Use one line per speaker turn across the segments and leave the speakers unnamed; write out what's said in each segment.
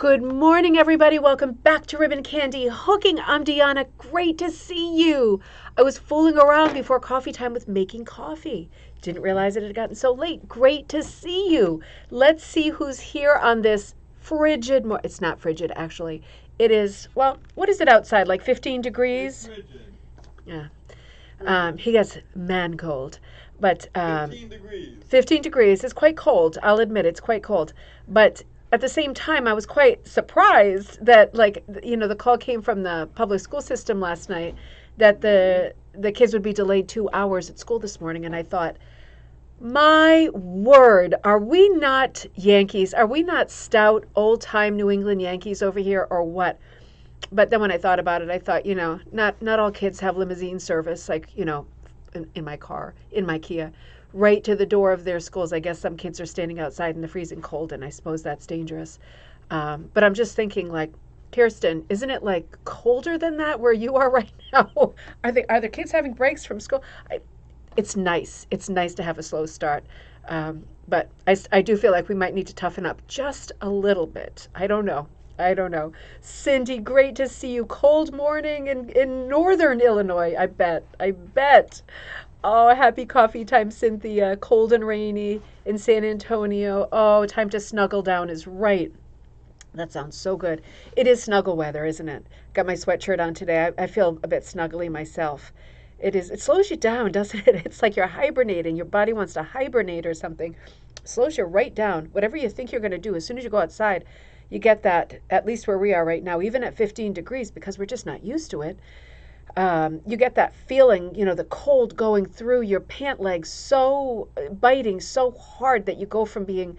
Good morning, everybody. Welcome back to Ribbon Candy Hooking. I'm Deanna. Great to see you. I was fooling around before coffee time with making coffee. Didn't realize it had gotten so late. Great to see you. Let's see who's here on this frigid It's not frigid, actually. It is, well, what is it outside? Like 15 degrees?
It's frigid.
Yeah. He gets man cold. But
15 degrees.
15 degrees is quite cold. I'll admit it's quite cold. But at the same time, I was quite surprised that, the call came from the public school system last night that the kids would be delayed 2 hours at school this morning. And I thought, my word, are we not Yankees? Are we not stout, old-time New England Yankees over here, or what? But then when I thought about it, I thought, not all kids have limousine service, like, in my car, in my Kia, right to the door of their schools. I guess some kids are standing outside in the freezing cold, and I suppose that's dangerous. But I'm just thinking, like, Kirsten, isn't it like colder than that where you are right now? Are the kids having breaks from school? It's nice. It's nice to have a slow start. But I do feel like we might need to toughen up just a little bit. I don't know. Cindy, great to see you. Cold morning in northern Illinois, I bet. Oh, happy coffee time, Cynthia. Cold and rainy in San Antonio. Oh, time to snuggle down is right. That sounds so good. It is snuggle weather, isn't it? Got my sweatshirt on today. I feel a bit snuggly myself. It is. It slows you down, doesn't it? It's like you're hibernating. Your body wants to hibernate or something. Slows you right down. Whatever you think you're going to do, as soon as you go outside, you get that, at least where we are right now, even at 15 degrees, because we're just not used to it. You get that feeling, the cold going through your pant legs, so biting so hard that you go from being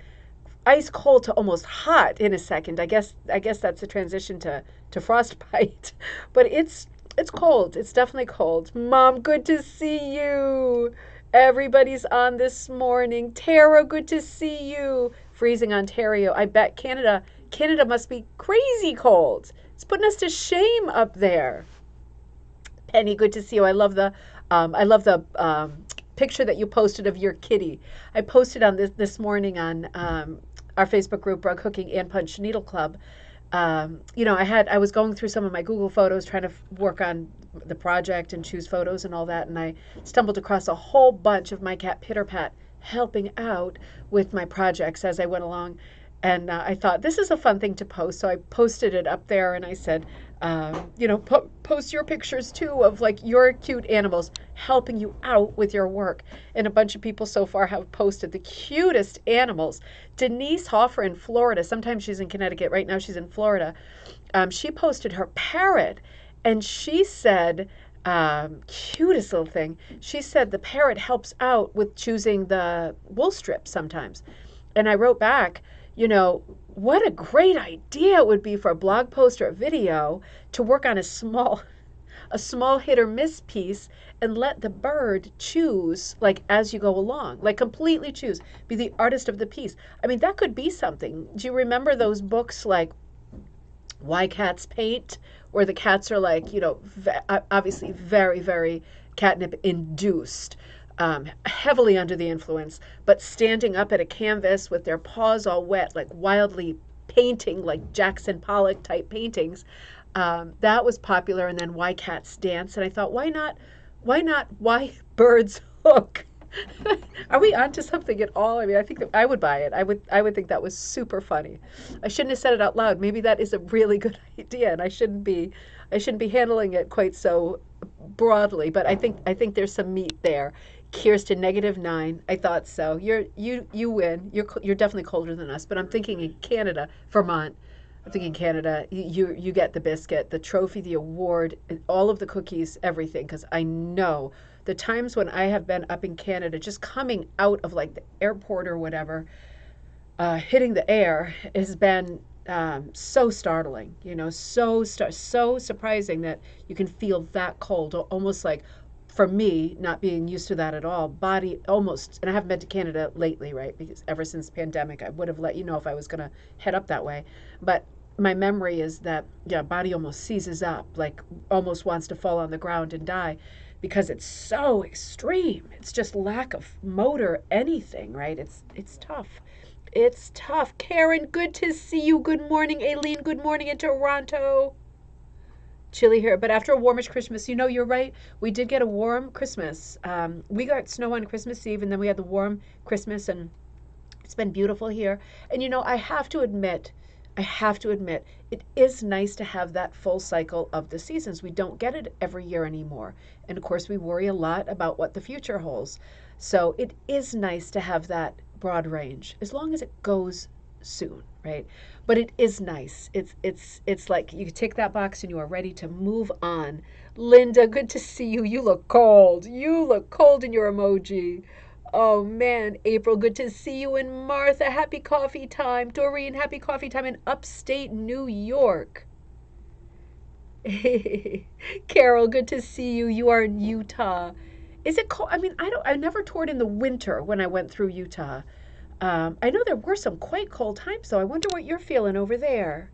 ice cold to almost hot in a second. I guess that's a transition to frostbite. But it's cold. It's definitely cold. Mom, good to see you. Everybody's on this morning. Tara, good to see you. Freezing Ontario. I bet Canada must be crazy cold. It's putting us to shame up there. Penny, good to see you. I love the picture that you posted of your kitty. I posted on this morning on our Facebook group, Rug Hooking and Punch Needle Club. I was going through some of my Google photos, trying to work on the project and choose photos and all that, and I stumbled across a whole bunch of my cat Pitter Pat helping out with my projects as I went along. And I thought, this is a fun thing to post. So I posted it up there and I said, post your pictures too of like your cute animals helping you out with your work. And a bunch of people so far have posted the cutest animals. Denise Hoffer in Florida, sometimes she's in Connecticut, right now she's in Florida. She posted her parrot and she said, cutest little thing, she said the parrot helps out with choosing the wool strips sometimes. And I wrote back, what a great idea it would be for a blog post or a video to work on a small hit or miss piece and let the bird choose, like, as you go along, like completely choose, be the artist of the piece. I mean, that could be something. Do you remember those books like Why Cats Paint, where the cats are like, obviously very, very catnip induced, heavily under the influence, but standing up at a canvas with their paws all wet, like wildly painting, like Jackson Pollock type paintings. That was popular. And then Why Cats Dance. And I thought, why not? Why Birds Hook? Are we onto something at all? I mean, I think that I would buy it. I would think that was super funny. I shouldn't have said it out loud. Maybe that is a really good idea, and I shouldn't be handling it quite so broadly. But I think there's some meat there. Kirsten, -9. I thought so. You win. You're definitely colder than us. But I'm thinking in Canada, Vermont. I'm thinking Canada. You get the biscuit, the trophy, the award, all of the cookies, everything. Because I know the times when I have been up in Canada, just coming out of like the airport or whatever, hitting the air has been so startling. So surprising that you can feel that cold, almost like. For me, not being used to that at all, body almost, and I haven't been to Canada lately, right? Because ever since the pandemic, I would have let you know if I was going to head up that way. But my memory is that, body almost seizes up, like almost wants to fall on the ground and die because it's so extreme. It's just lack of motor anything, right? It's tough. It's tough. Karen, good to see you. Good morning, Aileen. Good morning in Toronto. Chilly here, but after a warmish Christmas, you're right. We did get a warm Christmas. We got snow on Christmas Eve, and then we had the warm Christmas, and it's been beautiful here. And I have to admit, it is nice to have that full cycle of the seasons. We don't get it every year anymore. And of course, we worry a lot about what the future holds. So it is nice to have that broad range, as long as it goes soon, right? But it is nice. It's like you tick that box and you are ready to move on. Linda, good to see you. You look cold. You look cold in your emoji. Oh man, April, good to see you. And Martha, happy coffee time. Doreen, happy coffee time in upstate New York. Carol, good to see you. You are in Utah. Is it cold? I mean, I never toured in the winter when I went through Utah. I know there were some quite cold times, though. I wonder what you're feeling over there.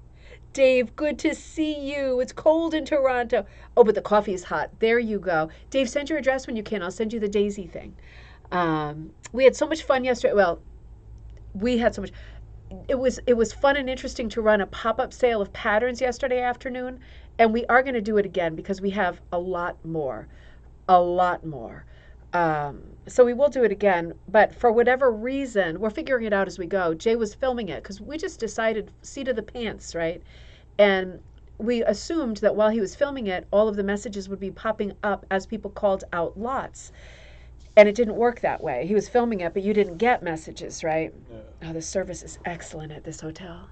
Dave, good to see you. It's cold in Toronto. Oh, but the coffee is hot. There you go. Dave, send your address when you can. I'll send you the daisy thing. We had so much fun yesterday. Well, we had so much. It was fun and interesting to run a pop-up sale of patterns yesterday afternoon, and we are going to do it again because we have a lot more, a lot more. So we will do it again, but for whatever reason, we're figuring it out as we go. Jay was filming it because we just decided seat of the pants, right? And we assumed that while he was filming it, all of the messages would be popping up as people called out lots. And it didn't work that way. He was filming it, but you didn't get messages, right? Yeah. Oh, the service is excellent at this hotel.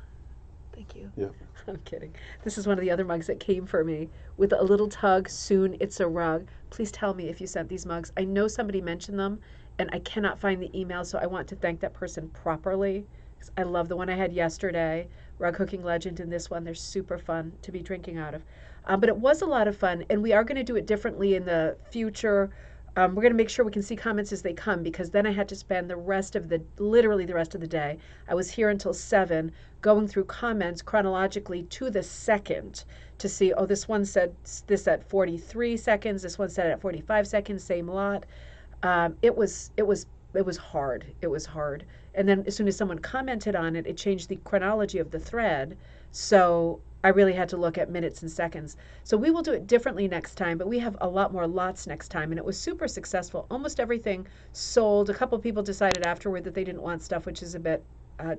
Thank you. Yeah. I'm kidding. This is one of the other mugs that came for me with a little tug. Soon it's a rug. Please tell me if you sent these mugs. I know somebody mentioned them, and I cannot find the email, so I want to thank that person properly. I love the one I had yesterday, Rug Hooking Legend, and this one. They're super fun to be drinking out of. But it was a lot of fun, and we are going to do it differently in the future. We're going to make sure we can see comments as they come, because then I had to spend literally the rest of the day. I was here until 7 going through comments chronologically to the second to see, oh, this one said this at 43 seconds, this one said it at 45 seconds, same lot. It was hard. It was hard. And then as soon as someone commented on it, it changed the chronology of the thread. So I really had to look at minutes and seconds. So we will do it differently next time, but we have a lot more lots next time, and it was super successful. Almost everything sold. A couple people decided afterward that they didn't want stuff, which is a bit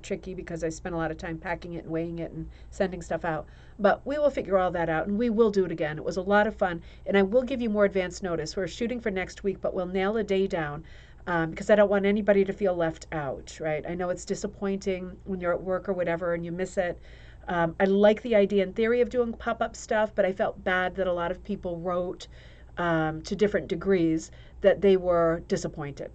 tricky because I spent a lot of time packing it and weighing it and sending stuff out. But we will figure all that out, and we will do it again. It was a lot of fun, and I will give you more advance notice. We're shooting for next week, but we'll nail a day down. Because I don't want anybody to feel left out, right? I know it's disappointing when you're at work or whatever and you miss it. I like the idea in theory of doing pop-up stuff, but I felt bad that a lot of people wrote to different degrees that they were disappointed.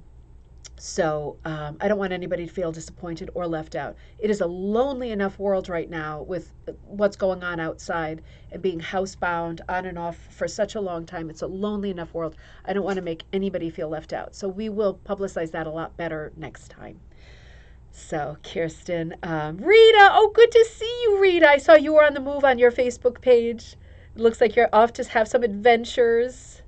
So I don't want anybody to feel disappointed or left out. It is a lonely enough world right now with what's going on outside and being housebound on and off for such a long time. It's a lonely enough world. I don't want to make anybody feel left out. So we will publicize that a lot better next time. So Kirsten, Rita, oh, good to see you, Rita. I saw you were on the move on your Facebook page. It looks like you're off to have some adventures.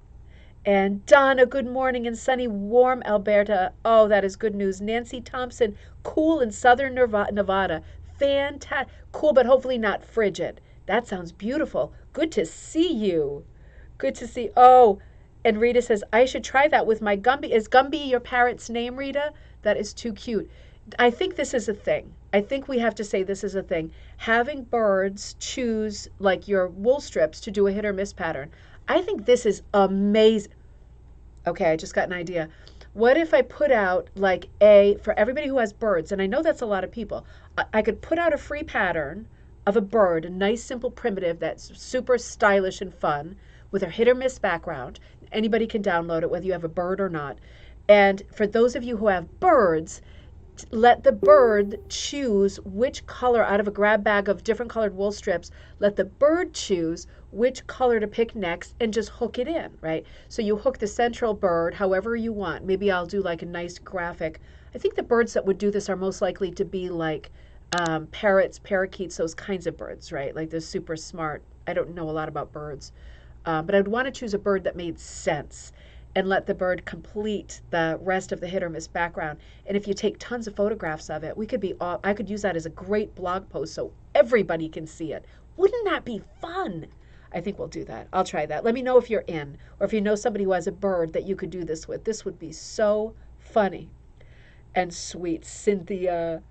And Donna, good morning in sunny, warm Alberta. Oh, that is good news. Nancy Thompson, cool in southern Nevada. Fantastic. Cool, but hopefully not frigid. That sounds beautiful. Good to see you. Good to see. Oh, and Rita says, I should try that with my Gumby. Is Gumby your parrot's name, Rita? That is too cute. I think this is a thing. I think we have to say this is a thing. Having birds choose, like your wool strips, to do a hit or miss pattern. I think this is amazing. Okay, I just got an idea. What if I put out for everybody who has birds, and I know that's a lot of people, I could put out a free pattern of a bird, a nice simple primitive that's super stylish and fun with a hit or miss background. Anybody can download it, whether you have a bird or not. And for those of you who have birds, let the bird choose which color out of a grab bag of different colored wool strips. Let the bird choose which color to pick next and just hook it in, right? So you hook the central bird however you want. Maybe I'll do like a nice graphic. I think the birds that would do this are most likely to be like parrots, parakeets, those kinds of birds, right? Like they're super smart. I don't know a lot about birds, but I'd want to choose a bird that made sense. and let the bird complete the rest of the hit or miss background. And if you take tons of photographs of it, I could use that as a great blog post so everybody can see it. Wouldn't that be fun? I think we'll do that. I'll try that. Let me know if you're in, or if you know somebody who has a bird that you could do this with. This would be so funny and sweet. Cynthia.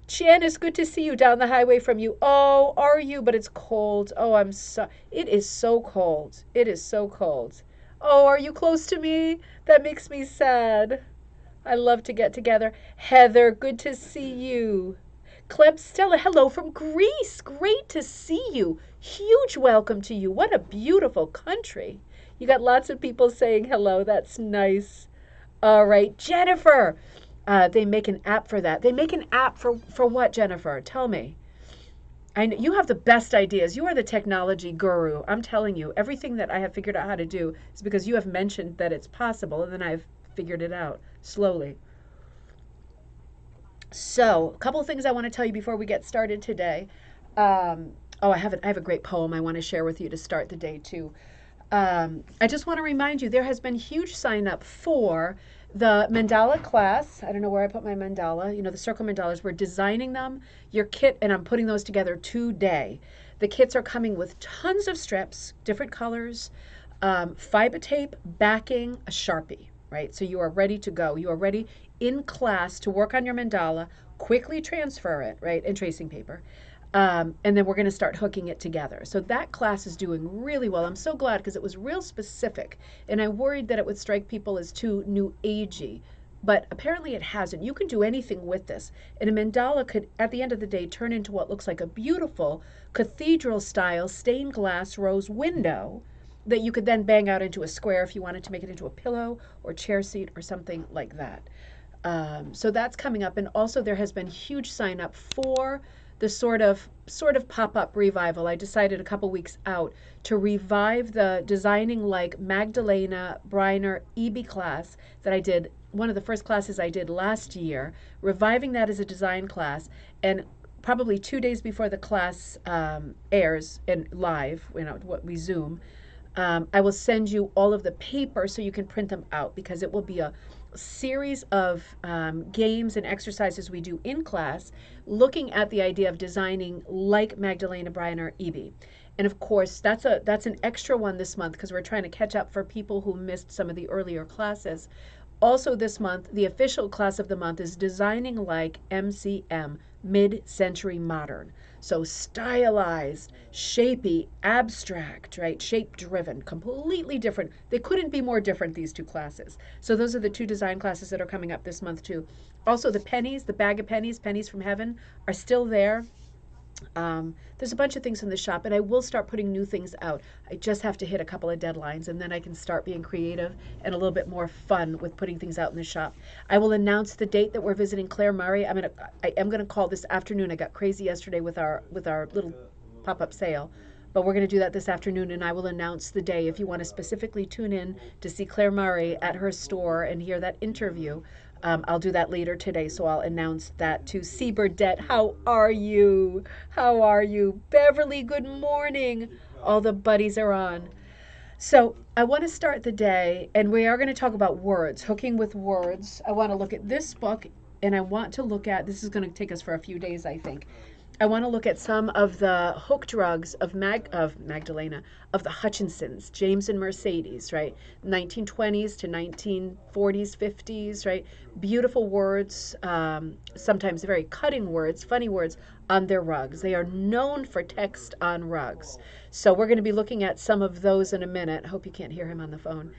Janice, good to see you down the highway from you. Oh, are you? But it's cold. Oh, I'm so. It is so cold. It is so cold. Oh, are you close to me? That makes me sad. I love to get together. Heather, good to see you. Cleb Stella, hello from Greece. Great to see you. Huge welcome to you. What a beautiful country. You got lots of people saying hello. That's nice. All right, Jennifer. They make an app for that. They make an app for what, Jennifer? Tell me. I know you have the best ideas. You are the technology guru. I'm telling you, everything that I have figured out how to do is because you have mentioned that it's possible, and then I've figured it out slowly. So, a couple of things I want to tell you before we get started today. I have a great poem I want to share with you to start the day too. I just want to remind you there has been huge sign up for the mandala class. I don't know where I put my mandala. You know, the circle mandalas. We're designing them, your kit, and I'm putting those together today. The kits are coming with tons of strips, different colors, fiber tape, backing, a Sharpie, right? So you are ready to go. You are ready in class to work on your mandala, quickly transfer it, right, and tracing paper. And then we're going to start hooking it together. So that class is doing really well. I'm so glad because it was real specific. And I worried that it would strike people as too new agey. But apparently it hasn't. You can do anything with this. And a mandala could, at the end of the day, turn into what looks like a beautiful cathedral-style stained glass rose window that you could then bang out into a square if you wanted to make it into a pillow or chair seat or something like that. So that's coming up. And also there has been huge sign up for the sort of pop-up revival. I decided a couple weeks out to revive the Designing Like Magdalena Briner EB class that I did, one of the first classes I did last year, reviving that as a design class. And probably 2 days before the class airs and live, you know, what we Zoom, I will send you all of the paper so you can print them out, because it will be a series of games and exercises we do in class looking at the idea of designing like Magdalena Briner EB. And of course, that's an extra one this month because we're trying to catch up for people who missed some of the earlier classes. Also this month, the official class of the month is Designing Like MCM, Mid-Century Modern. So stylized, shapy, abstract, right? Shape-driven, completely different. They couldn't be more different, these two classes. So those are the two design classes that are coming up this month too. Also the pennies, the bag of pennies, pennies from heaven, are still there. There's a bunch of things in the shop, and I will start putting new things out. I just have to hit a couple of deadlines, and then I can start being creative and a little bit more fun with putting things out in the shop. I will announce the date that we're visiting Claire Murray. I am gonna call this afternoon. I got crazy yesterday with our little pop-up sale, but we're going to do that this afternoon, and I will announce the day. If you want to specifically tune in to see Claire Murray at her store and hear that interview, I'll do that later today, so I'll announce that to C. Burdette. How are you? How are you? Beverly, good morning. All the buddies are on. So I want to start the day, and we are going to talk about words, hooking with words. I want to look at this book, and I want to look at, this is going to take us for a few days, I think. I want to look at some of the hook drugs of Magdalena, of the Hutchinsons, James and Mercedes, right? 1920s to 1940s, 50s, right? Beautiful words, sometimes very cutting words, funny words on their rugs. They are known for text on rugs. So we're going to be looking at some of those in a minute. I hope you can't hear him on the phone.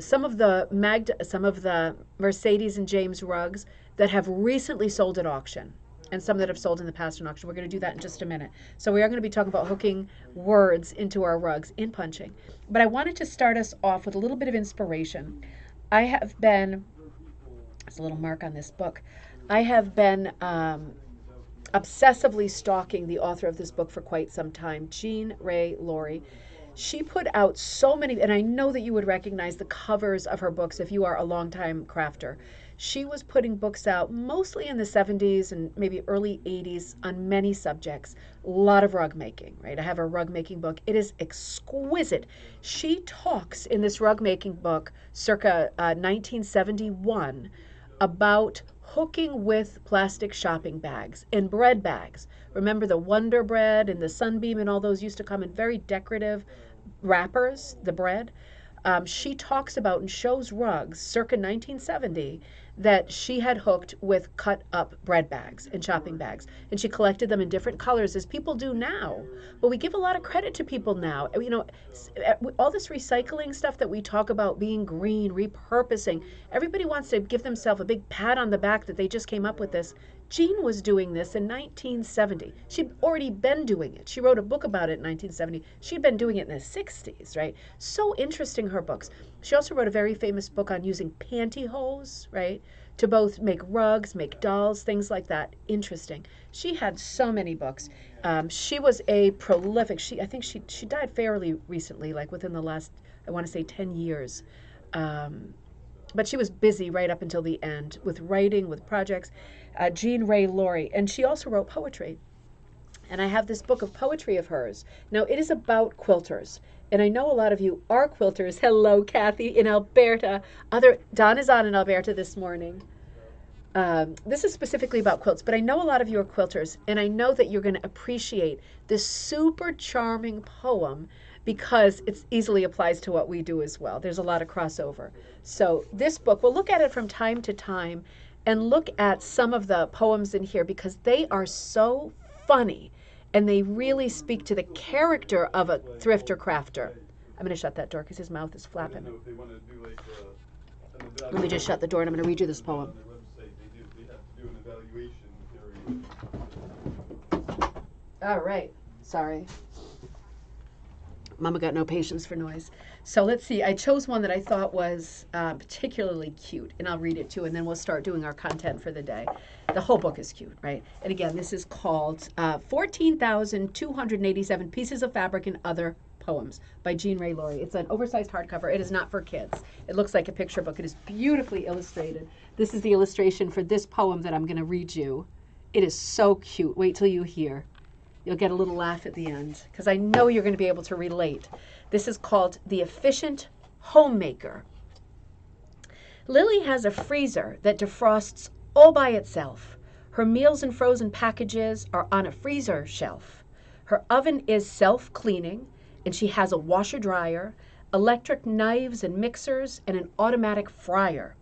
Some of the Mercedes and James rugs that have recently sold at auction, and some that have sold in the past in auction. We're going to do that in just a minute. So we are going to be talking about hooking words into our rugs in punching. But I wanted to start us off with a little bit of inspiration. I have been, there's a little mark on this book, I have been obsessively stalking the author of this book for quite some time, Jean Ray Laurie. She put out so many, and I know that you would recognize the covers of her books if you are a longtime crafter. She was putting books out mostly in the 70s and maybe early 80s on many subjects. A lot of rug making, right? I have a rug making book. It is exquisite. She talks in this rug making book, circa 1971, about hooking with plastic shopping bags and bread bags. Remember the Wonder Bread and the Sunbeam and all those used to come in very decorative wrappers, the bread. She talks about and shows rugs circa 1970 that she had hooked with cut up bread bags and shopping bags. And she collected them in different colors as people do now. But we give a lot of credit to people now. You know, all this recycling stuff that we talk about being green, repurposing, everybody wants to give themselves a big pat on the back that they just came up with this. Jean was doing this in 1970. She'd already been doing it. She wrote a book about it in 1970. She'd been doing it in the 60s, right? So interesting, her books. She also wrote a very famous book on using pantyhose, right, to both make rugs, make dolls, things like that. Interesting. She had so many books. She was a prolific, I think she died fairly recently, like within the last, I want to say 10 years. But she was busy right up until the end with writing, with projects. Jean Ray Laurie. And she also wrote poetry. And I have this book of poetry of hers. Now, it is about quilters. And I know a lot of you are quilters. Hello, Kathy, in Alberta. Don is on in Alberta this morning. This is specifically about quilts, but I know a lot of you are quilters, and I know that you're going to appreciate this super charming poem because it easily applies to what we do as well. There's a lot of crossover. So this book, we'll look at it from time to time and look at some of the poems in here because they are so funny and they really speak to the character of a thrifter crafter. I'm going to shut that door because his mouth is flapping. Let me just shut the door and I'm going to read you this poem. All right. Sorry. Mama got no patience for noise. So let's see. I chose one that I thought was particularly cute, and I'll read it too, and then we'll start doing our content for the day. The whole book is cute, right? And again, this is called 14,287 Pieces of Fabric and Other Poems by Jean Ray Laurie. It's an oversized hardcover. It is not for kids. It looks like a picture book. It is beautifully illustrated. This is the illustration for this poem that I'm going to read you. It is so cute. Wait till you hear. You'll get a little laugh at the end because I know you're going to be able to relate. This is called The Efficient Homemaker. Lily has a freezer that defrosts all by itself. Her meals and frozen packages are on a freezer shelf. Her oven is self-cleaning, and she has a washer-dryer, electric knives and mixers, and an automatic fryer.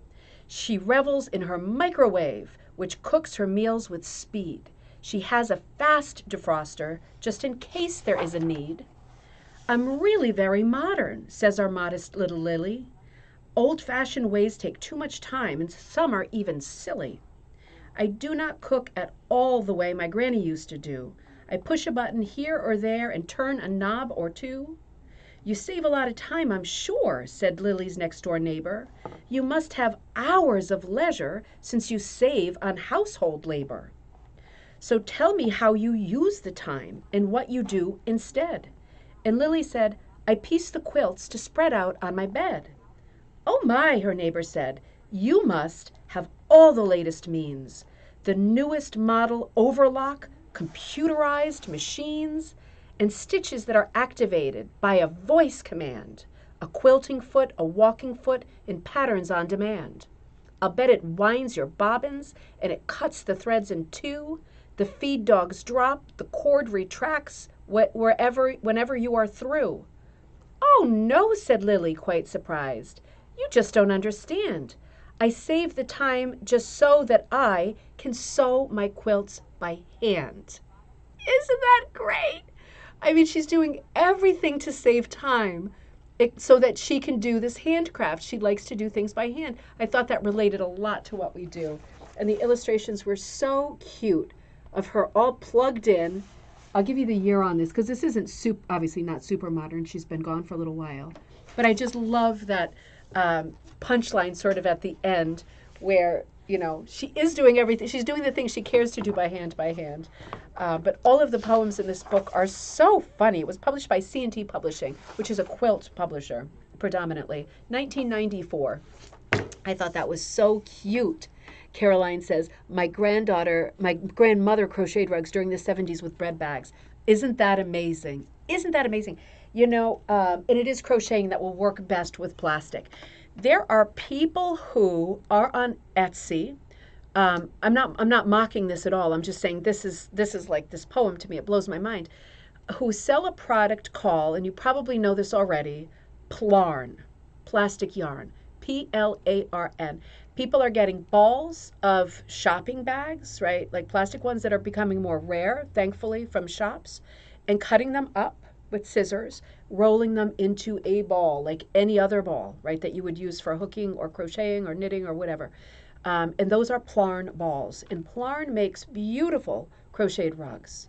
She revels in her microwave, which cooks her meals with speed. She has a fast defroster, just in case there is a need. I'm really very modern, says our modest little Lily. Old-fashioned ways take too much time, and some are even silly. I do not cook at all the way my granny used to do. I push a button here or there and turn a knob or two. You save a lot of time, I'm sure, said Lily's next-door neighbor. You must have hours of leisure since you save on household labor. So tell me how you use the time and what you do instead. And Lily said, I piece the quilts to spread out on my bed. Oh my, her neighbor said, you must have all the latest means. The newest model overlock, computerized machines, and stitches that are activated by a voice command, a quilting foot, a walking foot, and patterns on demand. I'll bet it winds your bobbins and it cuts the threads in two. The feed dogs drop, the cord retracts whenever you are through. Oh no, said Lily, quite surprised. You just don't understand. I save the time just so that I can sew my quilts by hand. Isn't that great? I mean, she's doing everything to save time so that she can do this handcraft. She likes to do things by hand. I thought that related a lot to what we do. And the illustrations were so cute of her all plugged in. I'll give you the year on this because this isn't obviously not super modern. She's been gone for a little while. But I just love that punchline sort of at the end where, you know, she is doing everything. She's doing the things she cares to do by hand. But all of the poems in this book are so funny. It was published by C&T Publishing, which is a quilt publisher predominantly, 1994. I thought that was so cute. Caroline says, my grandmother crocheted rugs during the 70s with bread bags. Isn't that amazing? Isn't that amazing? And it is crocheting that will work best with plastic. There are people who are on Etsy. I'm not mocking this at all. I'm just saying this is like this poem to me. It blows my mind. Who sell a product called, and you probably know this already, Plarn, plastic yarn. Plarn. People are getting balls of shopping bags, right? Like plastic ones that are becoming more rare, thankfully, from shops, and cutting them up with scissors, rolling them into a ball, like any other ball, right, that you would use for hooking or crocheting or knitting or whatever. And those are Plarn balls. And Plarn makes beautiful crocheted rugs.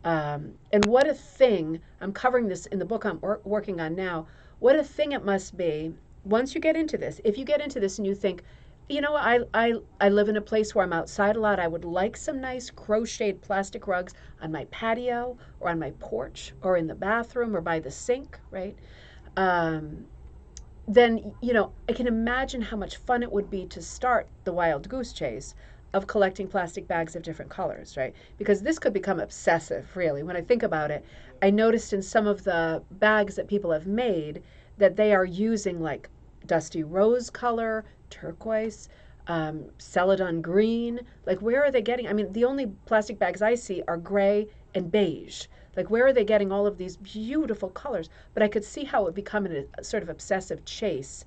And what a thing, I'm covering this in the book I'm working on now, what a thing it must be once you get into this. If you get into this and you think, I live in a place where I'm outside a lot, I would like some nice crocheted plastic rugs on my patio or on my porch or in the bathroom or by the sink, right? Then, I can imagine how much fun it would be to start the wild goose chase of collecting plastic bags of different colors, right? Because this could become obsessive, really. When I think about it, I noticed in some of the bags that people have made that they are using like dusty rose color, turquoise, celadon green. Like, where are they getting? I mean, the only plastic bags I see are gray and beige. Like, where are they getting all of these beautiful colors? But I could see how it would become a sort of obsessive chase.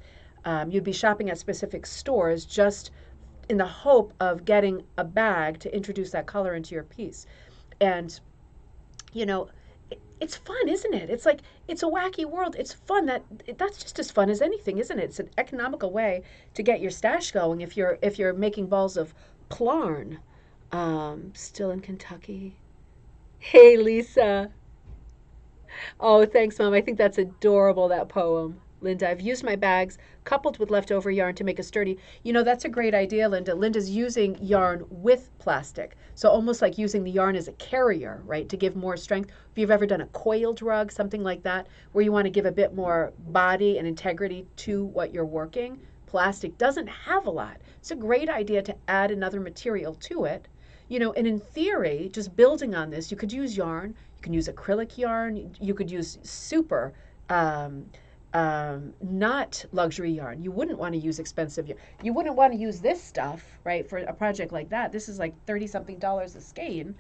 You'd be shopping at specific stores just in the hope of getting a bag to introduce that color into your piece. And, you know, it's fun, isn't it? It's like, it's a wacky world. It's fun. That's just as fun as anything, isn't it? It's an economical way to get your stash going if you're making balls of Plarn. Still in Kentucky. Hey, Lisa. Oh, thanks, Mom. I think that's adorable, that poem. Linda, I've used my bags coupled with leftover yarn to make a sturdy. That's a great idea, Linda. Linda's using yarn with plastic. So almost like using the yarn as a carrier, right, to give more strength. If you've ever done a coiled rug, something like that, where you want to give a bit more body and integrity to what you're working, plastic doesn't have a lot. It's a great idea to add another material to it. And in theory, just building on this, you could use yarn, you can use acrylic yarn, you could use super not luxury yarn. You wouldn't want to use expensive yarn. You wouldn't want to use this stuff, right, for a project like that. This is like 30 something dollars a skein.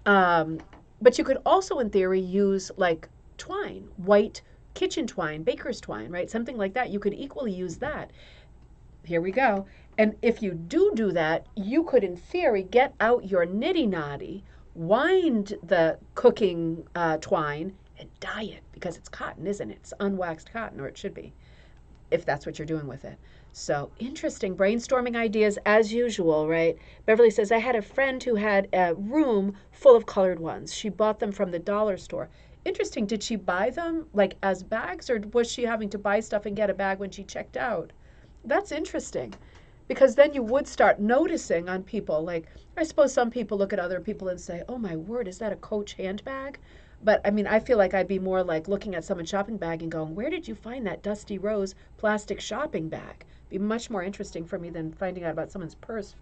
But you could also, in theory, use like twine, white kitchen twine, baker's twine, right? Something like that. You could equally use that. Here we go. And if you do that, you could, in theory, get out your nitty knotty, wind the cooking twine, and dye it because it's cotton, isn't it? It's unwaxed cotton, or it should be, if that's what you're doing with it. So interesting brainstorming ideas as usual, right? Beverly says, I had a friend who had a room full of colored ones. She bought them from the dollar store. Interesting. Did she buy them like as bags, or was she having to buy stuff and get a bag when she checked out? That's interesting. Because then you would start noticing on people, like, I suppose some people look at other people and say, oh my word, is that a Coach handbag? But I mean, I feel like I'd be more like looking at someone's shopping bag and going, where did you find that dusty rose plastic shopping bag? Be much more interesting for me than finding out about someone's purse.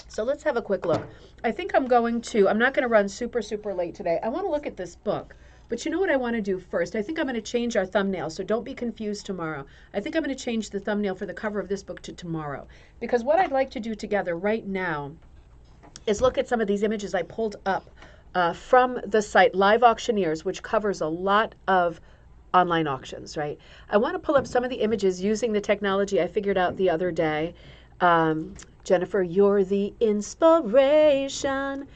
So let's have a quick look. I'm not going to run super, super late today. I want to look at this book. But you know what I want to do first? I think I'm going to change our thumbnail, so don't be confused tomorrow. I think I'm going to change the thumbnail for the cover of this book to tomorrow. Because what I'd like to do together right now is look at some of these images I pulled up from the site Live Auctioneers, which covers a lot of online auctions, right? I want to pull up some of the images using the technology I figured out the other day. Jennifer, you're the inspiration.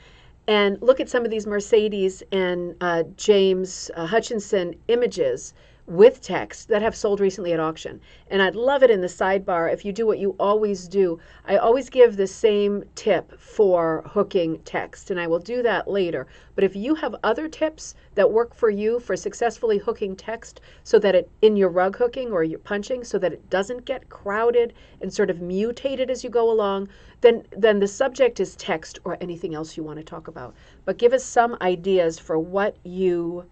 And look at some of these Mercedes and James Hutchinson images with text that have sold recently at auction. And I'd love it in the sidebar if you do what you always do. I always give the same tip for hooking text, and I will do that later. But if you have other tips that work for you for successfully hooking text so that it, in your rug hooking or your punching, so that it doesn't get crowded and sort of mutated as you go along, then the subject is text or anything else you want to talk about. But give us some ideas for what you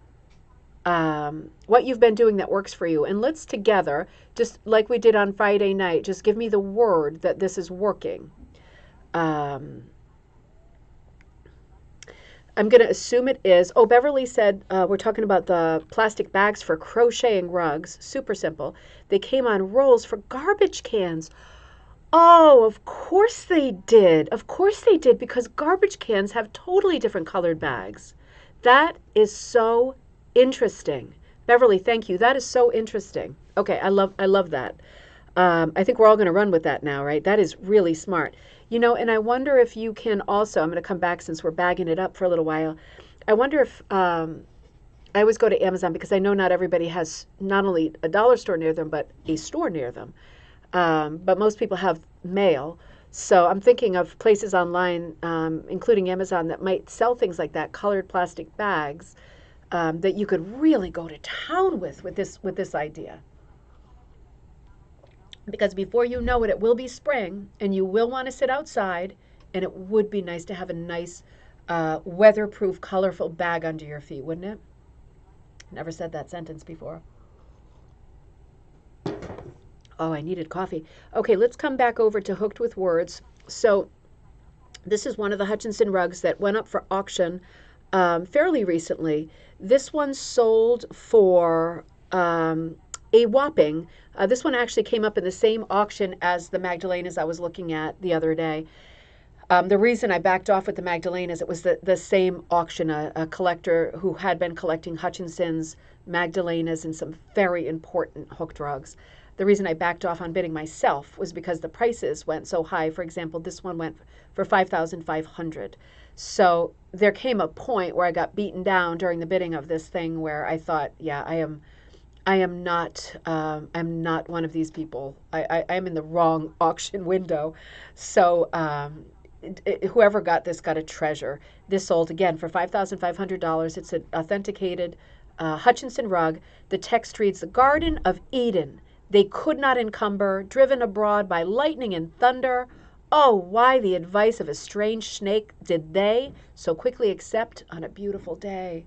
what you've been doing that works for you. And let's together, just like we did on Friday night, just give me the word that this is working. Um, I'm going to assume it is. Oh, Beverly said we're talking about the plastic bags for crocheting rugs. Super simple. They came on rolls for garbage cans. Oh, of course they did. Of course they did, because garbage cans have totally different colored bags. That is so interesting. Beverly, thank you. That is so interesting. Okay, I love that. I think we're all going to run with that now, right? That is really smart. And I wonder if you can also, I'm going to come back since we're bagging it up for a little while. I wonder if, I always go to Amazon because I know not everybody has not only a dollar store near them, but a store near them. But most people have mail. So I'm thinking of places online, including Amazon, that might sell things like that, colored plastic bags, that you could really go to town with this idea. Because before you know it, it will be spring, and you will want to sit outside, and it would be nice to have a nice, weatherproof, colorful bag under your feet, wouldn't it? Never said that sentence before. Oh, I needed coffee. Okay, let's come back over to Hooked with Words. So this is one of the Hutchinson rugs that went up for auction fairly recently. This one sold for a whopping, this one actually came up in the same auction as the Magdalenas I was looking at the other day. The reason I backed off with the Magdalenas, it was the same auction, a collector who had been collecting Hutchinson's, Magdalenas, and some very important hooked rugs. The reason I backed off on bidding myself was because the prices went so high. For example, this one went for $5,500. So there came a point where I got beaten down during the bidding of this thing where I thought, yeah, I'm not one of these people. I'm in the wrong auction window. So whoever got this got a treasure. This sold again for $5,500. It's an authenticated Hutchinson rug. The text reads, "The Garden of Eden. They could not encumber, driven abroad by lightning and thunder. Oh, why the advice of a strange snake did they so quickly accept on a beautiful day?"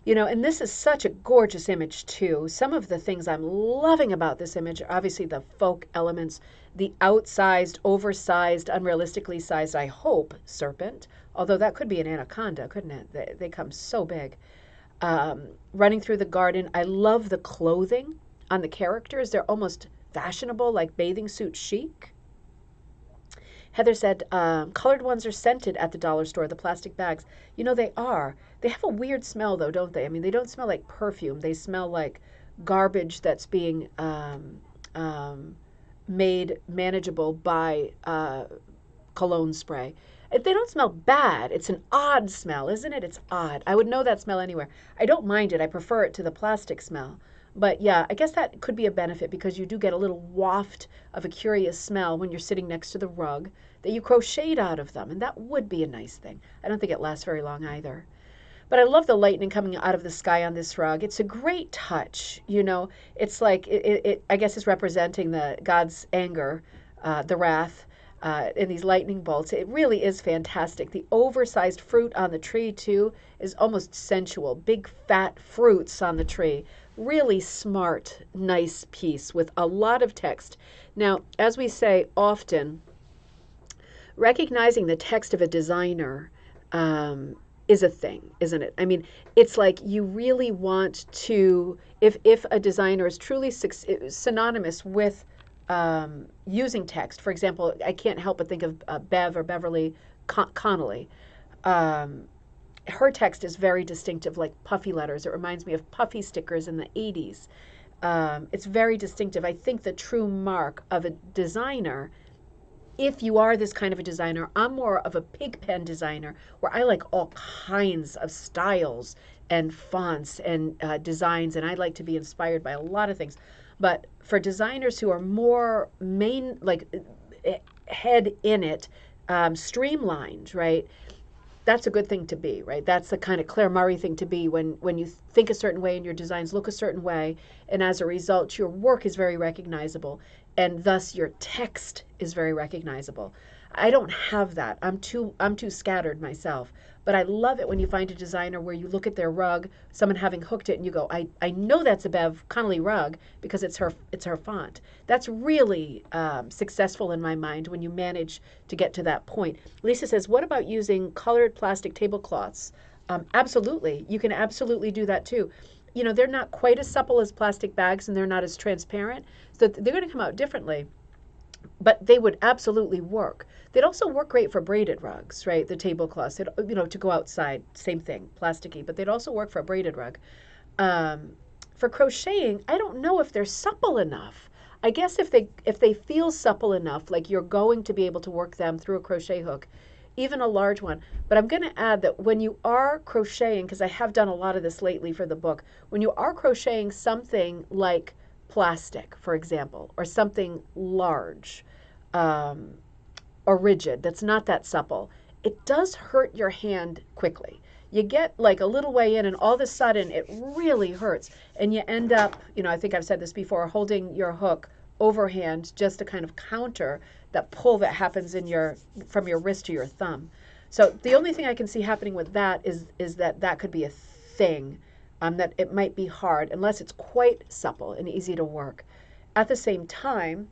And this is such a gorgeous image too. Some of the things I'm loving about this image are obviously the folk elements, the outsized, oversized, unrealistically sized, I hope, serpent. Although that could be an anaconda, couldn't it? They come so big. Running through the garden. I love the clothing on the characters. They're almost fashionable, like bathing suit chic. Heather said, colored ones are scented at the dollar store, the plastic bags. They are. They have a weird smell, though, don't they? I mean, they don't smell like perfume. They smell like garbage that's being made manageable by cologne spray. They don't smell bad. It's an odd smell, isn't it? It's odd. I would know that smell anywhere. I don't mind it. I prefer it to the plastic smell. But yeah, I guess that could be a benefit because you do get a little waft of a curious smell when you're sitting next to the rug that you crocheted out of them. And that would be a nice thing. I don't think it lasts very long either. But I love the lightning coming out of the sky on this rug. It's a great touch. It's like, I guess it's representing God's anger, the wrath, in these lightning bolts. It really is fantastic. The oversized fruit on the tree, too, is almost sensual. Big, fat fruits on the tree. Really smart, nice piece with a lot of text. Now, as we say often, recognizing the text of a designer is a thing, isn't it? I mean, it's like you really want to, if a designer is truly synonymous with using text. For example, I can't help but think of Bev or Beverly Connolly. Her text is very distinctive, like puffy letters. It reminds me of puffy stickers in the 80s. It's very distinctive. I think the true mark of a designer, if you are this kind of a designer, I'm more of a pig pen designer where I like all kinds of styles and fonts and designs, and I like to be inspired by a lot of things. But for designers who are more head in it, streamlined, right? That's a good thing to be, right? That's the kind of Claire Murray thing to be when you think a certain way and your designs look a certain way, and as a result, your work is very recognizable, and thus your text is very recognizable. I don't have that. I'm too scattered myself. But I love it when you find a designer where you look at their rug, someone having hooked it, and you go, I know that's a Bev Connolly rug because it's her font. That's really successful in my mind when you manage to get to that point. Lisa says, what about using colored plastic tablecloths? Absolutely. You can absolutely do that too. They're not quite as supple as plastic bags and they're not as transparent. So they're going to come out differently, but they would absolutely work. They'd also work great for braided rugs, right? The tablecloths, to go outside, same thing, plasticky, but they'd also work for a braided rug. Um, for crocheting, I don't know if they're supple enough. I guess if they feel supple enough, like you're going to be able to work them through a crochet hook, even a large one. But I'm going to add that when you are crocheting, because I have done a lot of this lately for the book, when you are crocheting something like plastic, for example, or something large um, or rigid that's not that supple, it does hurt your hand quickly. You get like a little way in, and all of a sudden it really hurts. And you end up, I think I've said this before, holding your hook overhand just to kind of counter that pull that happens from your wrist to your thumb. So the only thing I can see happening with that is that could be a thing, that it might be hard unless it's quite supple and easy to work. At the same time,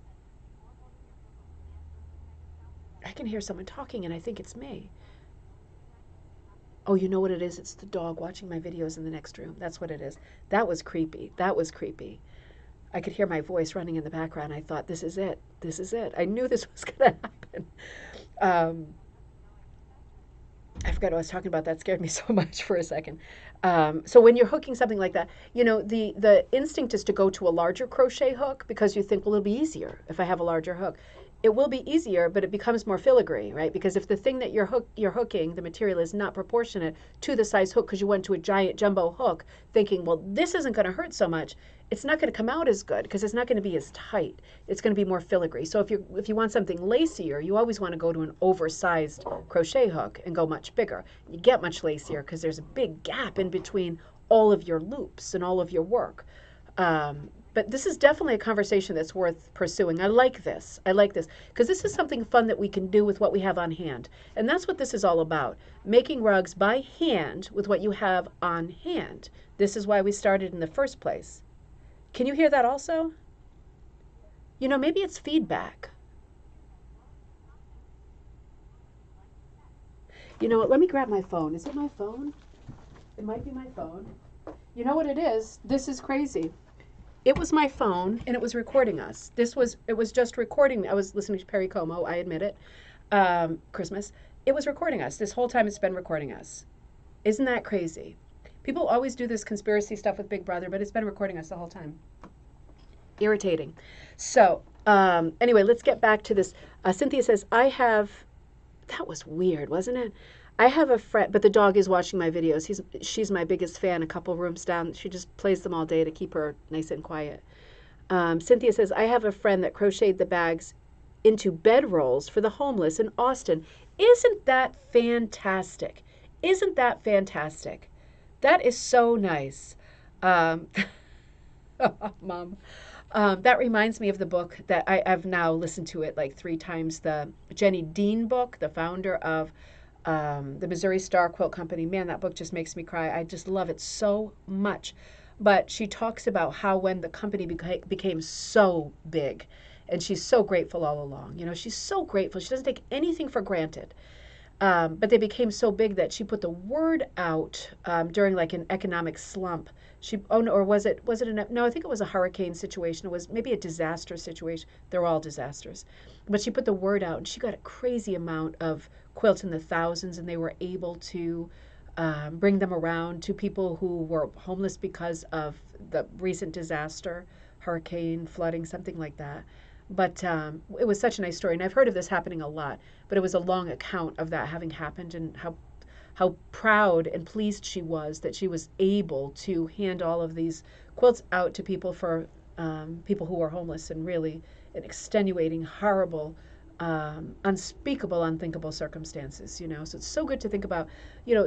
I can hear someone talking and I think it's me. Oh, you know what it is? It's the dog watching my videos in the next room. That's what it is. That was creepy. That was creepy. I could hear my voice running in the background. I thought, this is it. This is it. I knew this was going to happen. Um, I forgot what I was talking about. That scared me so much for a second. So when you're hooking something like that, the instinct is to go to a larger crochet hook because you think, well, it'll be easier if I have a larger hook. It will be easier, but it becomes more filigree, right? Because if the thing that you're hooking, the material is not proportionate to the size hook because you went to a giant jumbo hook thinking, well, this isn't going to hurt so much, it's not going to come out as good because it's not going to be as tight. It's going to be more filigree. So if you want something lacier, you always want to go to an oversized crochet hook and go much bigger. You get much lacier because there's a big gap in between all of your loops and all of your work. But this is definitely a conversation that's worth pursuing. I like this. I like this because this is something fun that we can do with what we have on hand. And that's what this is all about. Making rugs by hand with what you have on hand. This is why we started in the first place. Can you hear that also? Maybe it's feedback. You know what? Let me grab my phone. Is it my phone? It might be my phone. You know what it is? This is crazy. It was my phone and it was recording us. It was just recording. I was listening to Perry Como, I admit it. Christmas. It was recording us. This whole time it's been recording us. Isn't that crazy? People always do this conspiracy stuff with Big Brother, but it's been recording us the whole time. Irritating. So, anyway, let's get back to this. Cynthia says, that was weird, wasn't it? I have a friend, but the dog is watching my videos. She's my biggest fan, a couple rooms down. She just plays them all day to keep her nice and quiet. Cynthia says, I have a friend that crocheted the bags into bedrolls for the homeless in Austin. Isn't that fantastic? Isn't that fantastic? That is so nice. Mom. That reminds me of the book that I've now listened to it like 3 times. The Jenny Dean book, the founder of the Missouri Star Quilt Company. Man, that book just makes me cry. I just love it so much. But she talks about how when the company became so big, and she's so grateful all along. She's so grateful. She doesn't take anything for granted. But they became so big that she put the word out during like an economic slump. Or was it no, I think it was a hurricane situation. It was maybe a disaster situation. They're all disasters. But she put the word out and she got a crazy amount of quilts in the thousands, and they were able to bring them around to people who were homeless because of the recent disaster, hurricane, flooding, something like that. But it was such a nice story, and I've heard of this happening a lot, but it was a long account of that having happened, and how proud and pleased she was that she was able to hand all of these quilts out to people for people who were homeless in really an extenuating, horrible, unspeakable, unthinkable circumstances. So it's so good to think about.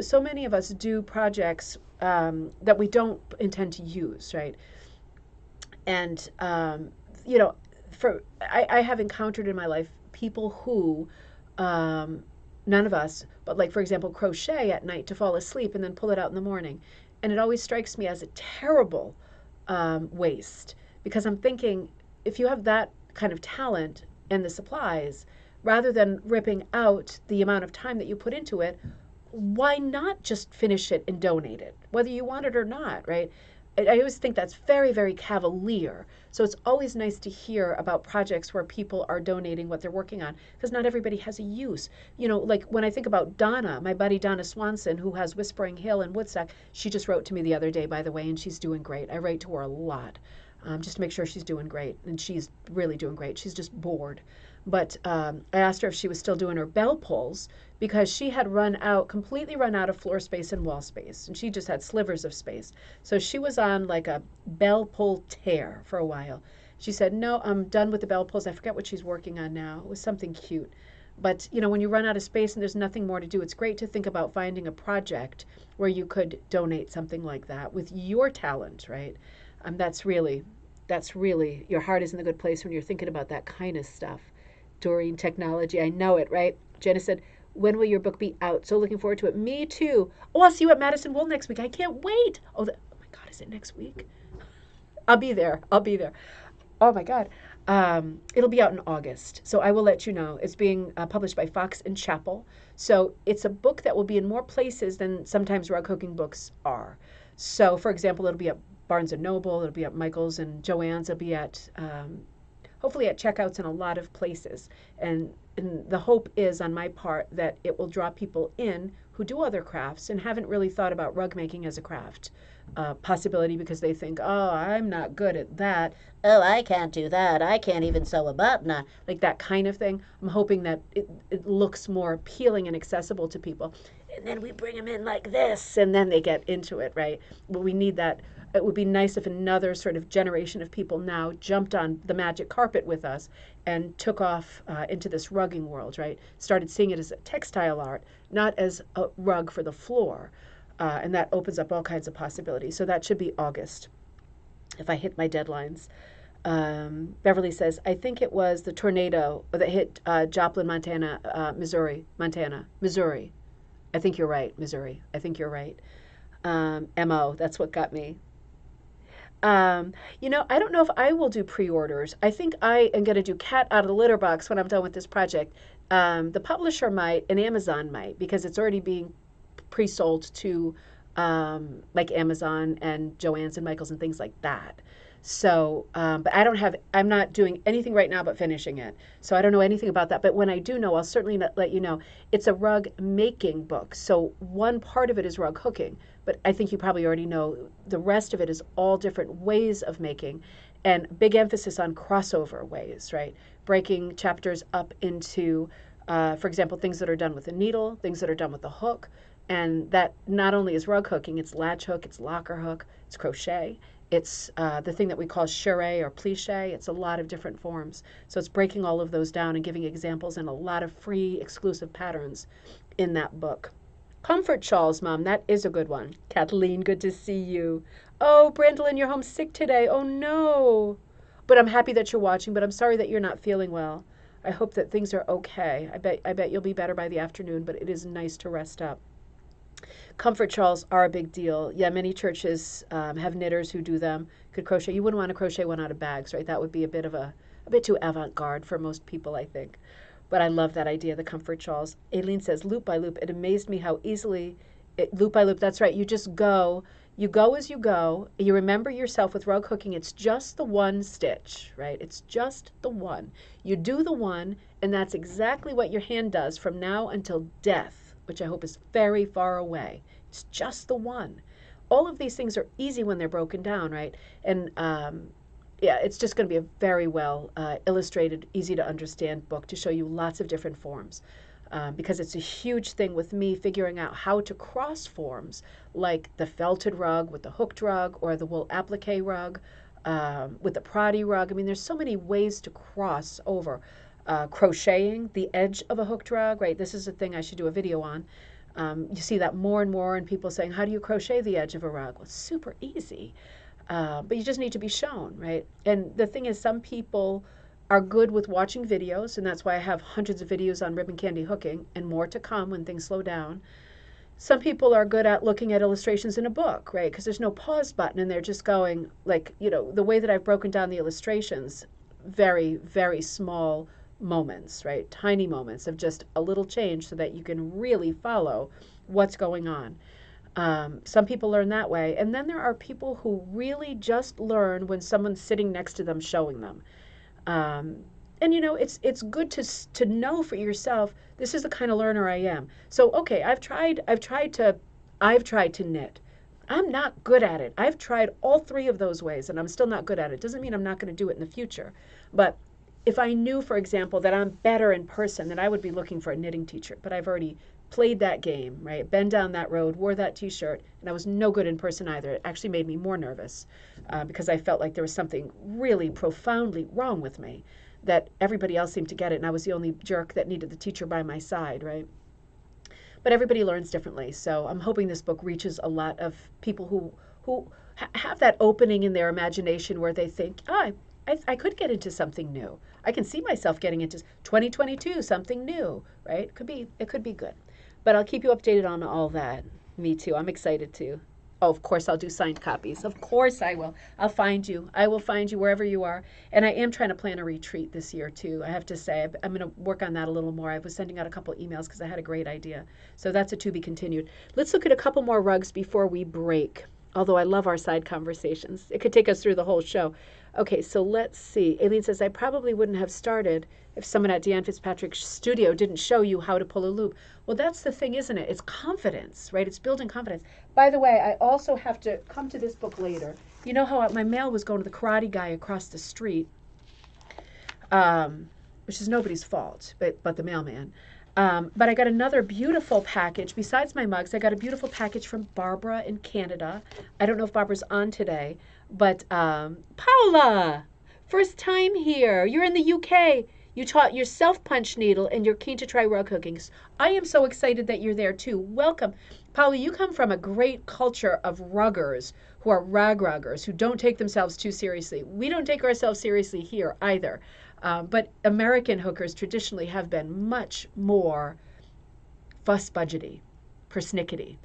So many of us do projects that we don't intend to use, right? And I have encountered in my life people who None of us, but like, for example, crochet at night to fall asleep and then pull it out in the morning. And it always strikes me as a terrible waste, because I'm thinking, if you have that kind of talent and the supplies, rather than ripping out the amount of time that you put into it, why not just finish it and donate it, whether you want it or not, right? I always think that's very, very cavalier. So it's always nice to hear about projects where people are donating what they're working on, because not everybody has a use. You know, like when I think about Donna, my buddy Donna Swanson, who has Whispering Hill in Woodstock, she just wrote to me the other day, by the way, and she's doing great. I write to her a lot, just to make sure she's doing great, and she's really doing great. She's just bored. But I asked her if she was still doing her bell pulls, because she had completely run out of floor space and wall space, and she just had slivers of space. So she was on like a bell pull tear for a while. She said, "No, I'm done with the bell pulls." I forget what she's working on now. It was something cute. But you know, when you run out of space and there's nothing more to do, it's great to think about finding a project where you could donate something like that with your talent, right? That's really, your heart is in the good place when you're thinking about that kind of stuff. Doreen, technology, I know it, right? Jenna said, "When will your book be out? So looking forward to it." Me too. Oh, I'll see you at Madison Wool next week. I can't wait. Oh, oh my God, is it next week? I'll be there. I'll be there. Oh my God. It'll be out in August. So I will let you know. It's being published by Fox and Chapel. So it's a book that will be in more places than sometimes rug hooking books are. So, for example, it'll be at Barnes & Noble. It'll be at Michael's and Joann's. It'll be at hopefully at checkouts in a lot of places. And the hope is on my part that it will draw people in who do other crafts and haven't really thought about rug making as a craft possibility, because they think, "Oh, I'm not good at that. Oh, I can't do that. I can't even sew a button on," like that kind of thing. I'm hoping that it looks more appealing and accessible to people. And then we bring them in like this, and then they get into it, right? But we need that. It would be nice if another sort of generation of people now jumped on the magic carpet with us and took off into this rugging world, right? Started seeing it as a textile art, not as a rug for the floor. And that opens up all kinds of possibilities. So that should be August, if I hit my deadlines. Beverly says, "I think it was the tornado that hit Joplin, Missouri. I think you're right, Missouri. I think you're right. MO, that's what got me. You know, I don't know if I will do pre-orders. I think I am going to do cat out of the litter box when I'm done with this project. The publisher might, and Amazon might, because it's already being pre-sold to like Amazon and Joann's and Michael's and things like that. So, but I'm not doing anything right now but finishing it. So I don't know anything about that. But when I do know, I'll certainly let you know. It's a rug making book. So one part of it is rug hooking, but I think you probably already know the rest of it is all different ways of making, and big emphasis on crossover ways, right? Breaking chapters up into, for example, things that are done with a needle, things that are done with a hook. And that not only is rug hooking, it's latch hook, it's locker hook, it's crochet. It's the thing that we call charré or pliché. It's a lot of different forms. So it's breaking all of those down and giving examples and a lot of free exclusive patterns in that book. Comfort shawls, Mom, that is a good one. Kathleen, good to see you. Oh, Brandolyn, you're home sick today. Oh, no. But I'm happy that you're watching, but I'm sorry that you're not feeling well. I hope that things are okay. I bet you'll be better by the afternoon, but it is nice to rest up. Comfort shawls are a big deal. Yeah, many churches have knitters who do them. Could crochet. You wouldn't want to crochet one out of bags, right? That would be a bit too avant-garde for most people, I think. But I love that idea, the comfort shawls. Aileen says, loop by loop. It amazed me how easily, loop by loop, that's right. You just go. You go as you go. You remember yourself with rug hooking. It's just the one stitch, right? It's just the one. You do the one, and that's exactly what your hand does from now until death, which I hope is very far away. It's just the one. All of these things are easy when they're broken down, right? And yeah, it's just going to be a very well illustrated, easy to understand book to show you lots of different forms. Because it's a huge thing with me figuring out how to cross forms, like the felted rug with the hooked rug, or the wool applique rug with the Proddy rug. I mean, there's so many ways to cross over. Crocheting the edge of a hooked rug, right? This is a thing I should do a video on. You see that more and more, and people saying, how do you crochet the edge of a rug? Well, it's super easy. But you just need to be shown, right? And the thing is, some people are good with watching videos, and that's why I have hundreds of videos on ribbon candy hooking and more to come when things slow down. Some people are good at looking at illustrations in a book, right? Because there's no pause button and they're just going like, the way that I've broken down the illustrations, very, very small moments, right? Tiny moments of just a little change so that you can really follow what's going on. Some people learn that way. And then there are people who really just learn when someone's sitting next to them showing them. And it's good to know for yourself, this is the kind of learner I am. So okay, I've tried to knit. I'm not good at it. I've tried all three of those ways and I'm still not good at it. Doesn't mean I'm not going to do it in the future. But if I knew, for example, that I'm better in person, then I would be looking for a knitting teacher. But I've already played that game, right? Been down that road, wore that t-shirt, and I was no good in person either. It actually made me more nervous because I felt like there was something really profoundly wrong with me, that everybody else seemed to get it, and I was the only jerk that needed the teacher by my side, right? But everybody learns differently, so I'm hoping this book reaches a lot of people who have that opening in their imagination where they think, I could get into something new. I can see myself getting into 2022, something new, right? It could be good. But I'll keep you updated on all that. Me too. I'm excited too. Oh, of course, I'll do signed copies. Of course I will. I'll find you. I will find you wherever you are. And I am trying to plan a retreat this year too. I have to say, I'm going to work on that a little more. I was sending out a couple emails because I had a great idea. So that's a to be continued. Let's look at a couple more rugs before we break. Although I love our side conversations. It could take us through the whole show. Okay, so let's see. Aileen says, I probably wouldn't have started if someone at Deanne Fitzpatrick's studio didn't show you how to pull a loop. Well, that's the thing, isn't it? It's confidence, right? It's building confidence. By the way, I also have to come to this book later. You know how my mail was going to the karate guy across the street, which is nobody's fault, but the mailman. But I got another beautiful package. Besides my mugs, I got a beautiful package from Barbara in Canada. I don't know if Barbara's on today, but Paula, first time here. You're in the UK. You taught yourself punch needle and you're keen to try rug hooking. I am so excited that you're there too. Welcome. Paula, you come from a great culture of ruggers who are ruggers, who don't take themselves too seriously. We don't take ourselves seriously here either. But American hookers traditionally have been much more fuss-budgety, persnickety.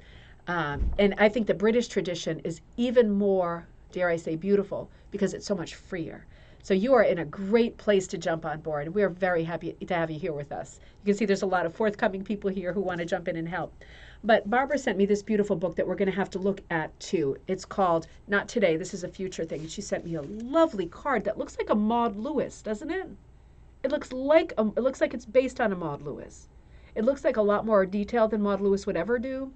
And I think the British tradition is even more, dare I say, beautiful because it's so much freer. So you are in a great place to jump on board. We are very happy to have you here with us. You can see there's a lot of forthcoming people here who want to jump in and help. But Barbara sent me this beautiful book that we're going to have to look at too. It's called, not today, this is a future thing. And she sent me a lovely card that looks like a Maud Lewis, doesn't it? It looks like it's based on a Maud Lewis. It looks like a lot more detail than Maud Lewis would ever do.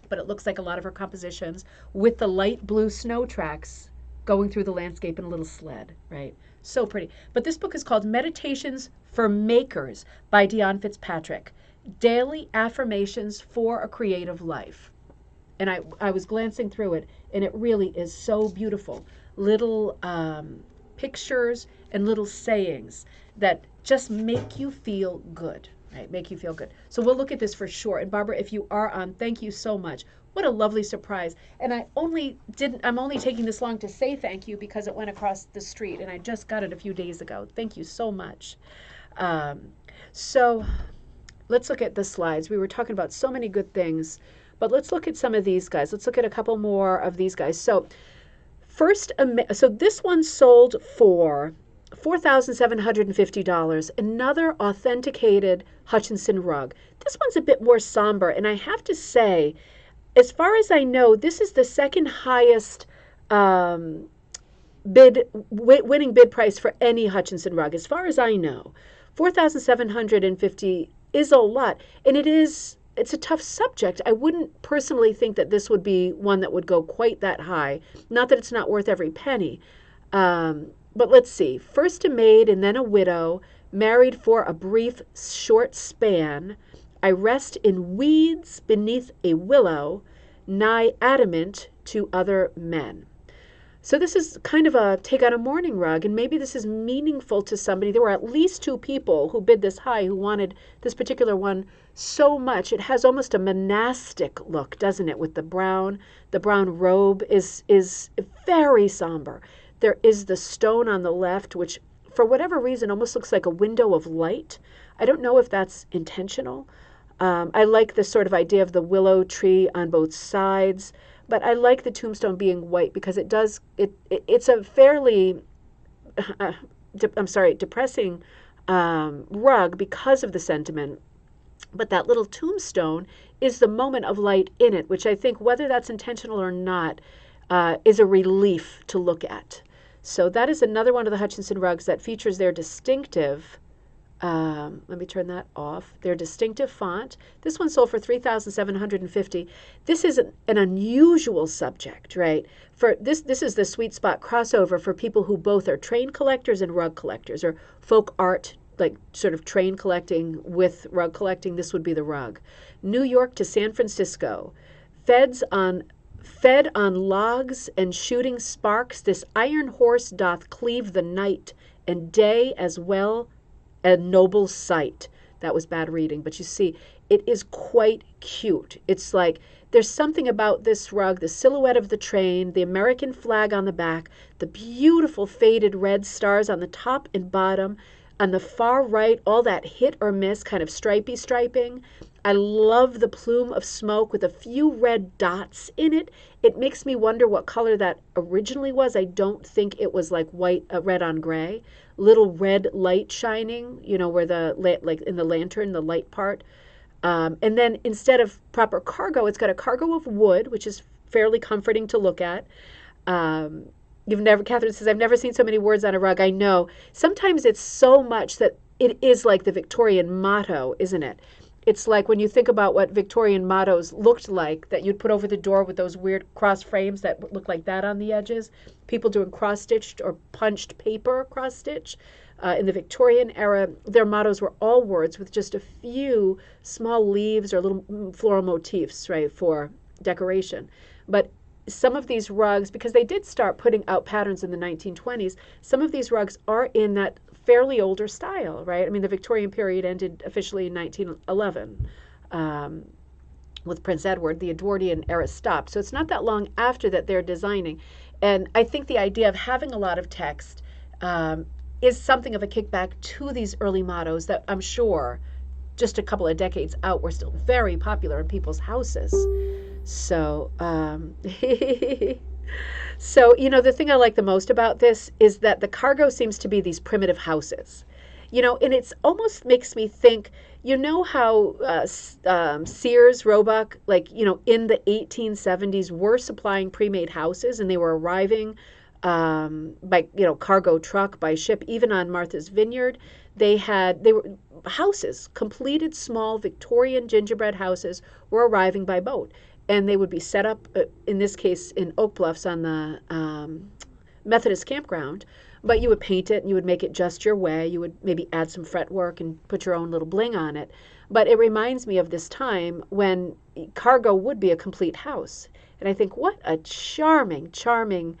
But it looks like a lot of her compositions with the light blue snow tracks going through the landscape in a little sled, right? So pretty. But this book is called Meditations for Makers by Deanne Fitzpatrick. Daily Affirmations for a Creative Life. And I was glancing through it, and it really is so beautiful. Little pictures and little sayings that just make you feel good, right? Make you feel good. So we'll look at this for sure. And Barbara, if you are on, thank you so much. What a lovely surprise. And I'm only taking this long to say thank you because it went across the street and I just got it a few days ago. Thank you so much. So let's look at the slides. We were talking about so many good things, but let's look at some of these guys. Let's look at a couple more of these guys. So so this one sold for $4,750, another authenticated Hutchinson rug. This one's a bit more somber, and I have to say, as far as I know, this is the second highest winning bid price for any Hutchinson rug, as far as I know. $4,750 is a lot, and it's a tough subject. I wouldn't personally think that this would be one that would go quite that high. Not that it's not worth every penny. But let's see. First a maid and then a widow, married for a brief, short span. I rest in weeds beneath a willow, nigh adamant to other men. So this is kind of a take on a mourning rug, and maybe this is meaningful to somebody. There were at least two people who bid this high who wanted this particular one so much. It has almost a monastic look, doesn't it, with the brown. The brown robe is very somber. There is the stone on the left, which for whatever reason, almost looks like a window of light. I don't know if that's intentional. I like this sort of idea of the willow tree on both sides, but I like the tombstone being white because it's a fairly, depressing rug because of the sentiment. But that little tombstone is the moment of light in it, which I think, whether that's intentional or not, is a relief to look at. So that is another one of the Hutchinson rugs that features their distinctive, let me turn that off, their distinctive font. This one sold for $3,750. This is an unusual subject, right? For this is the sweet spot crossover for people who both are train collectors and rug collectors, or folk art, like sort of train collecting with rug collecting. This would be the rug. New York to San Francisco. Fed on logs and shooting sparks, this iron horse doth cleave the night, and day as well a noble sight. That was bad reading, but you see, it is quite cute. It's like there's something about this rug, the silhouette of the train, the American flag on the back, the beautiful faded red stars on the top and bottom. On the far right, all that hit or miss kind of stripy striping. I love the plume of smoke with a few red dots in it. It makes me wonder what color that originally was. I don't think it was like white, red on gray. Little red light shining, where like in the lantern, the light part. And then instead of proper cargo, it's got a cargo of wood, which is fairly comforting to look at. Catherine says, I've never seen so many words on a rug. I know. Sometimes it's so much that it is like the Victorian motto, isn't it? It's like when you think about what Victorian mottos looked like, that you'd put over the door with those weird cross frames that look like that on the edges. People doing cross-stitched or punched paper cross-stitch. In the Victorian era, their mottos were all words with just a few small leaves or little floral motifs, right, for decoration. But some of these rugs, because they did start putting out patterns in the 1920s, some of these rugs are in that fairly older style, right? I mean, the Victorian period ended officially in 1911 with Prince Edward. The Edwardian era stopped. So it's not that long after that they're designing. And I think the idea of having a lot of text is something of a kickback to these early mottos that I'm sure just a couple of decades out were still very popular in people's houses. So, so, the thing I like the most about this is that the cargo seems to be these primitive houses, and it's almost makes me think, how Sears, Roebuck, like, in the 1870s were supplying pre-made houses, and they were arriving by, cargo truck, by ship. Even on Martha's Vineyard, they were houses, completed small Victorian gingerbread houses were arriving by boat. And they would be set up, in this case, in Oak Bluffs on the Methodist campground. But you would paint it and you would make it just your way. You would maybe add some fretwork and put your own little bling on it. But it reminds me of this time when cargo would be a complete house. And I think, what a charming, charming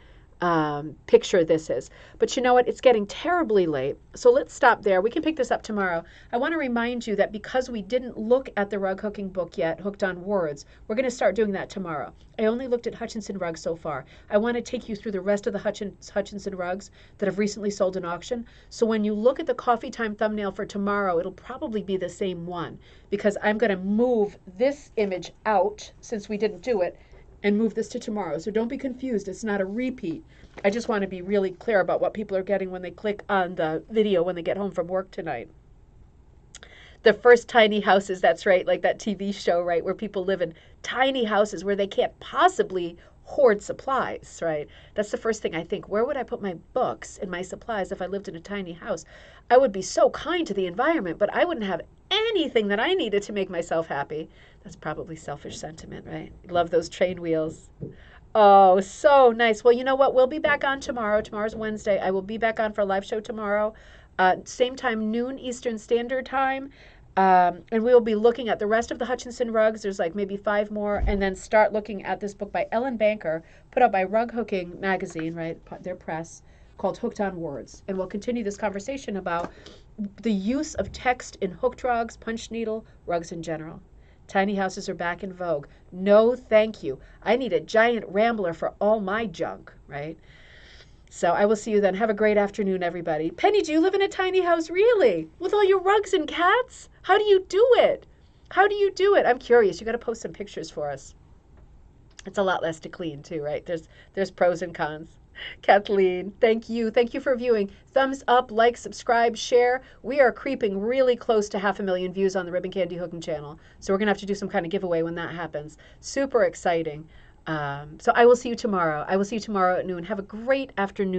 picture this is. But you know what? It's getting terribly late. So let's stop there. We can pick this up tomorrow. I want to remind you that because we didn't look at the rug hooking book yet, Hooked on Words, we're going to start doing that tomorrow. I only looked at Hutchinson rugs so far. I want to take you through the rest of the Hutchinson rugs that have recently sold in auction. So when you look at the coffee time thumbnail for tomorrow, it'll probably be the same one, because I'm going to move this image out since we didn't do it and move this to tomorrow. So don't be confused. It's not a repeat. I just want to be really clear about what people are getting when they click on the video when they get home from work tonight. The first tiny houses, that's right, like that TV show, right, where people live in tiny houses where they can't possibly hoard supplies, right? That's the first thing I think. Where would I put my books and my supplies if I lived in a tiny house? I would be so kind to the environment, but I wouldn't have anything that I needed to make myself happy. That's probably selfish sentiment, right? Love those train wheels. Oh, so nice. Well, you know what? We'll be back on tomorrow. Tomorrow's Wednesday. I will be back on for a live show tomorrow, same time, noon Eastern Standard Time. And we will be looking at the rest of the Hutchinson rugs. There's like maybe 5 more, and then start looking at this book by Ellen Banker, put out by Rug Hooking Magazine, right, their press, called Hooked on Words. And we'll continue this conversation about the use of text in hooked rugs, punch needle, rugs in general. Tiny houses are back in vogue. No, thank you. I need a giant rambler for all my junk, right? So I will see you then. Have a great afternoon, everybody. Penny, do you live in a tiny house, really? With all your rugs and cats? How do you do it? How do you do it? I'm curious. You got to post some pictures for us. It's a lot less to clean too, right? There's pros and cons. Kathleen, thank you. Thank you for viewing. Thumbs up, like, subscribe, share. We are creeping really close to 500,000 views on the Ribbon Candy Hooking channel. So we're going to have to do some kind of giveaway when that happens. Super exciting. So I will see you tomorrow. I will see you tomorrow at noon. Have a great afternoon.